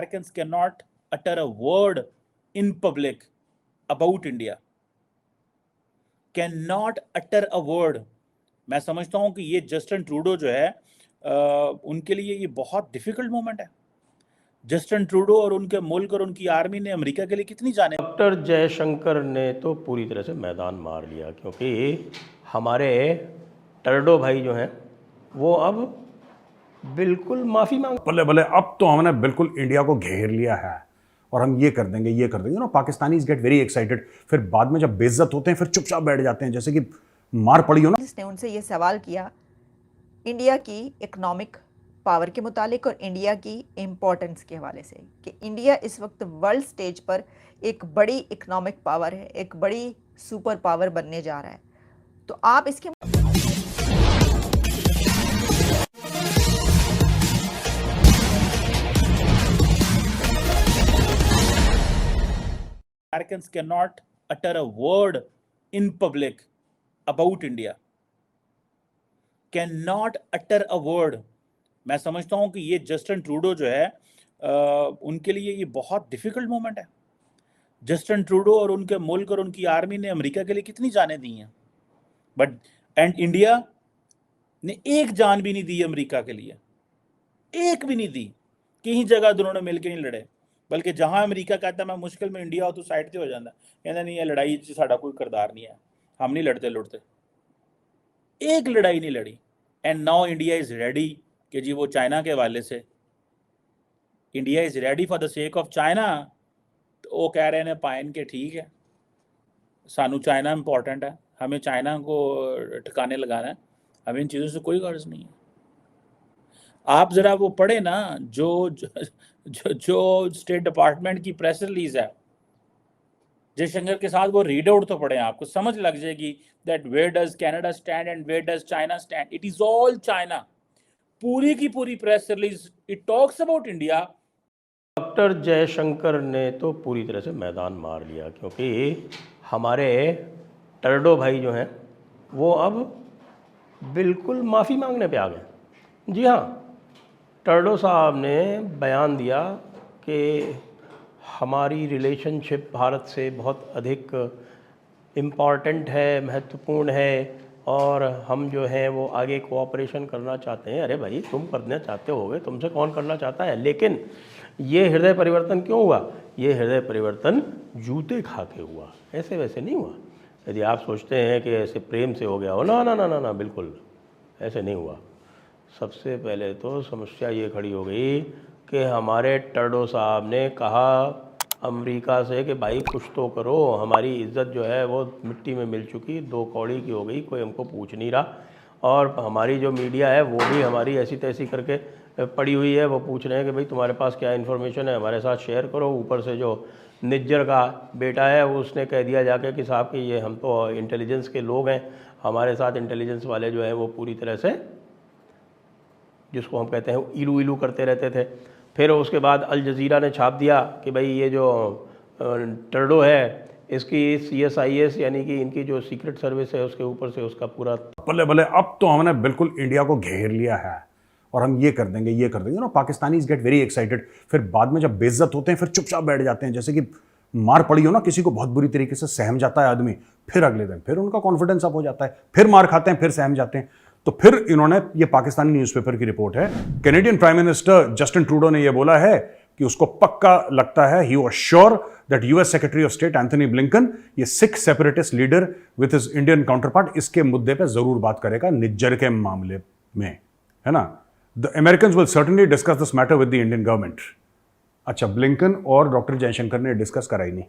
Americans cannot utter a word in public about India. Cannot utter a word. मैं समझता हूं कि ये जस्टिन ट्रूडो जो है उनके लिए ये बहुत डिफिकल्ट मोमेंट है। जस्टिन ट्रूडो और उनके मुल्क और उनकी आर्मी ने अमेरिका के लिए कितनी जाने। डॉक्टर जयशंकर ने तो पूरी तरह से मैदान मार लिया, क्योंकि हमारे टर्डो भाई जो हैं वो अब बिल्कुल माफ़ी मांग। बल्ले बल्ले, अब तो हमने बिल्कुल इंडिया को घेर लिया है और हम ये कर देंगे, ये कर देंगे ना। पाकिस्तानीज गेट वेरी एक्साइटेड, फिर बाद में जब बेइज्जत होते हैं फिर चुपचाप बैठ जाते हैं जैसे कि मार पड़ी हो ना। जिसने उनसे ये सवाल किया इंडिया की इकोनॉमिक पावर के मुतालिक और इंडिया की इम्पोर्टेंस के हवाले से कि इंडिया इस वक्त वर्ल्ड स्टेज पर एक बड़ी इकोनॉमिक पावर है, एक बड़ी सुपर पावर बनने जा रहा है। तो आप इसके Americans cannot utter a word in public about India. Cannot utter a word. मैं समझता हूं कि ये जस्टिन ट्रूडो जो है उनके लिए ये बहुत डिफिकल्ट मोमेंट है। जस्टिन ट्रूडो और उनके मुल्क और उनकी आर्मी ने अमेरिका के लिए कितनी जानें दी हैं, बट एंड इंडिया ने एक जान भी नहीं दी अमेरिका के लिए, एक भी नहीं दी। कहीं जगह दोनों मिलकर नहीं लड़े, बल्कि जहां अमेरिका कहता है मैं मुश्किल में इंडिया हो तो साइड से हो जाता, कहता नहीं, ये लड़ाई से साड़ा कोई किरदार नहीं है, हम नहीं लड़ते लुड़ते। एक लड़ाई नहीं लड़ी। And now India is ready कि जी वो चाइना के हवाले से India is ready for the sake of China. तो वो कह रहे हैं पाइन के ठीक है, सानू चाइना इंपॉर्टेंट है, हमें चाइना को ठिकाने लगाना है, हमें इन चीज़ों से कोई गर्ज नहीं है। आप ज़रा वो पढ़े ना जो स्टेट डिपार्टमेंट की प्रेस रिलीज है जयशंकर के साथ, वो रीड आउट तो पढ़े, आपको समझ लग जाएगी that where does Canada stand and where does China stand. It is all China. पूरी की पूरी press release it talks about India. Doctor Jaishankar ने तो पूरी तरह से मैदान मार लिया, क्योंकि हमारे टर्डो भाई जो हैं वो अब बिल्कुल माफ़ी मांगने पे आ गए। जी हाँ, टर्डो साहब ने बयान दिया कि हमारी रिलेशनशिप भारत से बहुत अधिक इम्पॉर्टेंट है, महत्वपूर्ण है, और हम जो हैं वो आगे कोऑपरेशन करना चाहते हैं। अरे भाई, तुम करना चाहते होगे, तुमसे कौन करना चाहता है। लेकिन ये हृदय परिवर्तन क्यों हुआ? ये हृदय परिवर्तन जूते खा के हुआ, ऐसे वैसे नहीं हुआ। यदि आप सोचते हैं कि ऐसे प्रेम से हो गया हो, ना ना ना ना ना, बिल्कुल ऐसे नहीं हुआ। सबसे पहले तो समस्या ये खड़ी हो गई कि हमारे टर्डो साहब ने कहा अमेरिका से कि भाई कुछ तो करो, हमारी इज़्ज़त जो है वो मिट्टी में मिल चुकी, दो कौड़ी की हो गई, कोई हमको पूछ नहीं रहा। और हमारी जो मीडिया है वो भी हमारी ऐसी तैसी करके पड़ी हुई है, वो पूछ रहे हैं कि भाई तुम्हारे पास क्या इन्फॉर्मेशन है, हमारे साथ शेयर करो। ऊपर से जो निज्जर का बेटा है वो उसने कह दिया जाके कि साहब कि ये हम तो इंटेलिजेंस के लोग हैं, हमारे साथ इंटेलिजेंस वाले जो है वो पूरी तरह से, जिसको हम कहते हैं, इलू इलू करते रहते थे। फिर उसके बाद अल जज़ीरा ने छाप दिया कि भाई ये जो टर्डो है इसकी CSIS यानी कि इनकी जो सीक्रेट सर्विस है उसके ऊपर से उसका पूरा। बल्ले बल्ले, अब तो हमने बिल्कुल इंडिया को घेर लिया है और हम ये कर देंगे, ये कर देंगे ना। पाकिस्तानीज गेट वेरी एक्साइटेड, फिर बाद में जब बेइज्जत होते हैं फिर चुपचाप बैठ जाते हैं जैसे कि मार पड़ी हो ना, किसी को बहुत बुरी तरीके से सहम जाता है आदमी, फिर अगले दिन फिर उनका कॉन्फिडेंस अप हो जाता है, फिर मार खाते हैं, फिर सहम जाते हैं। तो फिर इन्होंने, ये पाकिस्तानी न्यूज़पेपर की रिपोर्ट है, Canadian prime minister Justin Trudeau ने यह बोला है कि उसको पक्का लगता है, he was sure that US secretary of state Antony Blinken, ये Sikh separatist leader with his Indian counterpart, इसके मुद्दे पे जरूर बात करेगा, निज्जर के मामले में, है ना। The Americans will certainly discuss this matter with the Indian government. अच्छा, ब्लिंकन और डॉक्टर जयशंकर ने डिस्कस कराई नहीं।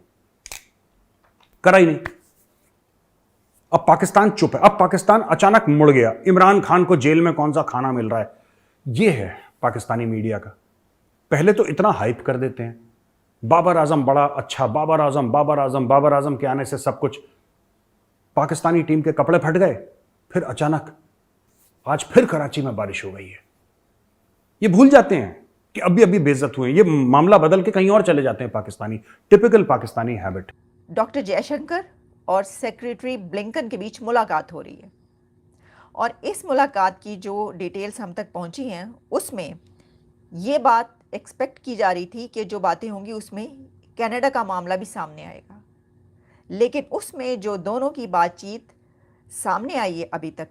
अब पाकिस्तान चुप है, अब पाकिस्तान अचानक मुड़ गया। इमरान खान को जेल में कौन सा खाना मिल रहा है, ये है पाकिस्तानी मीडिया का। पहले तो इतना हाइप कर देते हैं, बाबर आजम बड़ा अच्छा, बाबर आजम बाबर आजम बाबर आजम के आने से सब कुछ, पाकिस्तानी टीम के कपड़े फट गए। फिर अचानक आज फिर कराची में बारिश हो गई है। ये भूल जाते हैं कि अभी अभी बेइज्जत हुए, ये मामला बदल के कहीं और चले जाते हैं Pakistani, typical Pakistani habit. Doctor Jaishankar और सेक्रेटरी ब्लिंकन के बीच मुलाकात हो रही है और इस मुलाकात की जो डिटेल्स हम तक पहुंची हैं उसमें ये बात एक्सपेक्ट की जा रही थी कि जो बातें होंगी उसमें कनाडा का मामला भी सामने आएगा, लेकिन उसमें जो दोनों की बातचीत सामने आई है अभी तक,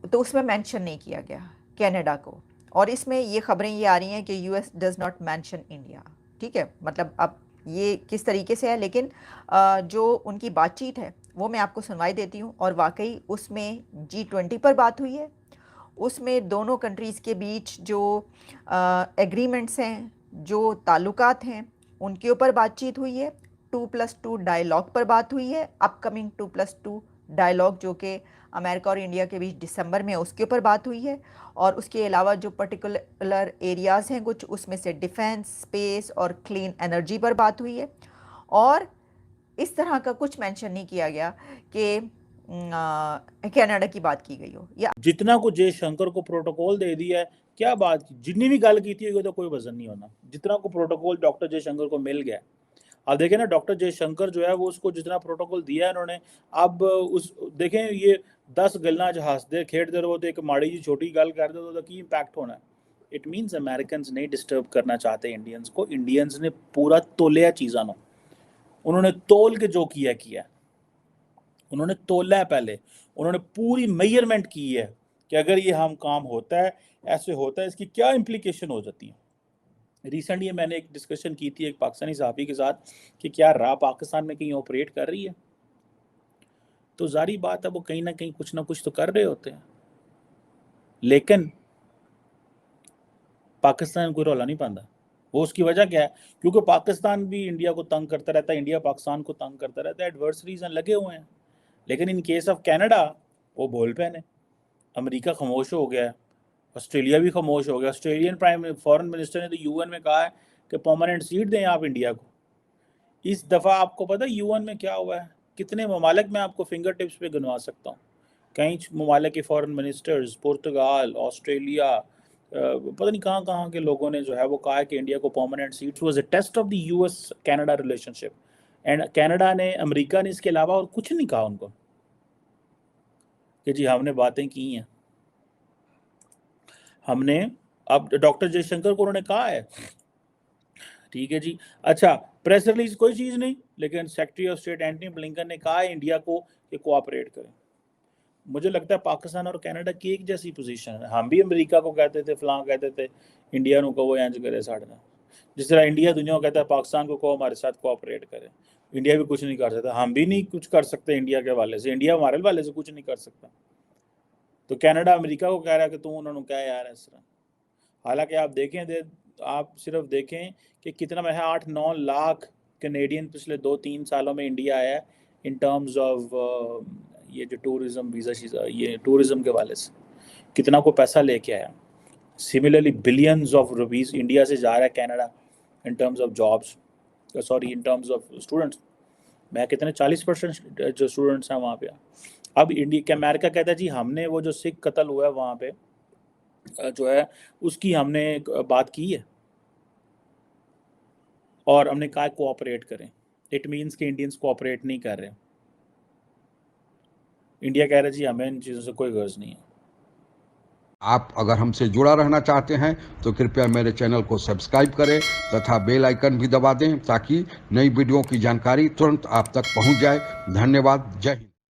तो उसमें मेंशन नहीं किया गया कनाडा को। और इसमें ये खबरें ये आ रही हैं कि US does not mention India. ठीक है, मतलब अब ये किस तरीके से है, लेकिन जो उनकी बातचीत है वो मैं आपको सुनवाई देती हूँ। और वाकई उसमें G20 पर बात हुई है, उसमें दोनों कंट्रीज़ के बीच जो एग्रीमेंट्स हैं, जो ताल्लुकात हैं, उनके ऊपर बातचीत हुई है। 2+2 डायलॉग पर बात हुई है, अपकमिंग 2+2 डायलॉग जो कि अमेरिका और इंडिया के बीच दिसंबर में, उसके ऊपर बात हुई है। और उसके अलावा जो पर्टिकुलर एरियाज़ हैं कुछ, उसमें से डिफेंस, स्पेस और क्लीन एनर्जी पर बात हुई है। और इस तरह का कुछ मेंशन नहीं किया गया कि कनाडा की बात की गई हो या जितना को जयशंकर को प्रोटोकॉल दे दिया है, क्या बात की, जितनी भी गल की थी तो कोई वजन नहीं होना। जितना को प्रोटोकॉल डॉक्टर जयशंकर को मिल गया, आप देखें ना, डॉक्टर जयशंकर जो है वो उसको जितना प्रोटोकॉल दिया है उन्होंने, अब उस देखें ये 10 गल्लां च हसदे खेडदे रहो तो एक माड़ी जी छोटी गल कर दो तो की इंपैक्ट होना है। इट मीन्स अमेरिकन्स नहीं डिस्टर्ब करना चाहते इंडियंस को। इंडियंस ने पूरा तोलिया चीज़ां नो, उन्होंने तोल के जो किया उन्होंने तोला है। पहले उन्होंने पूरी मेजरमेंट की है कि अगर ये हम काम होता है, ऐसे होता है, इसकी क्या इम्प्लीकेशन हो जाती है। रिसेंटली मैंने एक डिस्कशन की थी एक पाकिस्तानी साहबी के साथ कि क्या रा पाकिस्तान में कहीं ऑपरेट कर रही है, तो जारी बात है वो कहीं ना कहीं कुछ ना कुछ तो कर रहे होते हैं, लेकिन पाकिस्तान कोई रौला नहीं पाता। वो उसकी वजह क्या है, क्योंकि पाकिस्तान भी इंडिया को तंग करता रहता है, इंडिया पाकिस्तान को तंग करता रहता है, एडवर्सरीज लगे हुए हैं। लेकिन इन केस ऑफ कनाडा वो बोल पे ने, अमेरिका खामोश हो गया है, ऑस्ट्रेलिया भी खामोश हो गया। ऑस्ट्रेलियन प्राइम फॉरेन मिनिस्टर ने तो यूएन में कहा है कि परमानेंट सीट दें आप इंडिया को। इस दफ़ा आपको पता है यूएन में क्या हुआ है, कितने ममालिक मैं आपको फिंगर टिप्स पे गिनवा सकता हूँ। कई ममालिक के फॉरेन मिनिस्टर्स, पुर्तगाल, ऑस्ट्रेलिया, पता नहीं कहाँ कहाँ के लोगों ने जो है वो कहा है कि इंडिया को permanent seat. Was a test of the US Canada relationship, and Canada ने, अमेरिका ने इसके अलावा और कुछ नहीं कहा उनको कि जी हमने बातें की हैं, हमने। अब डॉक्टर जयशंकर को उन्होंने कहा है, ठीक है जी, अच्छा प्रेस रिलीज कोई चीज़ नहीं, लेकिन secretary of state Antony Blinken ने कहा है इंडिया को कि कोऑपरेट करें। मुझे लगता है पाकिस्तान और कनाडा की एक जैसी पोजीशन है। हम भी अमेरिका को कहते थे, फलां कहते थे, इंडिया को वो इंज करे साढ़े ना, जिस तरह इंडिया दुनिया को कहता है पाकिस्तान को हमारे साथ कोऑपरेट करे। इंडिया भी कुछ नहीं कर सकता, हम भी नहीं कुछ कर सकते इंडिया के हवाले से, इंडिया हमारे हवाले से कुछ नहीं कर सकता। तो कनाडा अमेरिका को कह रहा है कि तुम उन्होंने क्या यार इस तरह। हालांकि आप देखें, आप सिर्फ देखें कि कितना मैं 8-9 लाख कैनेडियन पिछले 2-3 सालों में इंडिया आया है इन टर्म्स ऑफ ये जो टूरिज़्म वीज़ा, ये टूरिज़्म के वाले से कितना को पैसा लेके आया। Similarly billions of rupees India से जा रहा है Canada in terms of jobs, sorry in terms of students. मैं कितने 40% जो स्टूडेंट्स हैं वहाँ पे। अब इंडिया अमेरिका कहता है जी हमने वो जो सिख कत्ल हुआ है वहाँ पे जो है उसकी हमने बात की है और हमने कहा कोऑपरेट करें। इट मीन्स कि इंडियंस कोऑपरेट नहीं कर रहे। इंडिया कह रहा है जी हमें इन चीज़ों से कोई गर्ज नहीं है। आप अगर हमसे जुड़ा रहना चाहते हैं तो कृपया मेरे चैनल को सब्सक्राइब करें तथा बेल आइकन भी दबा दें ताकि नई वीडियो की जानकारी तुरंत आप तक पहुंच जाए। धन्यवाद। जय हिंद।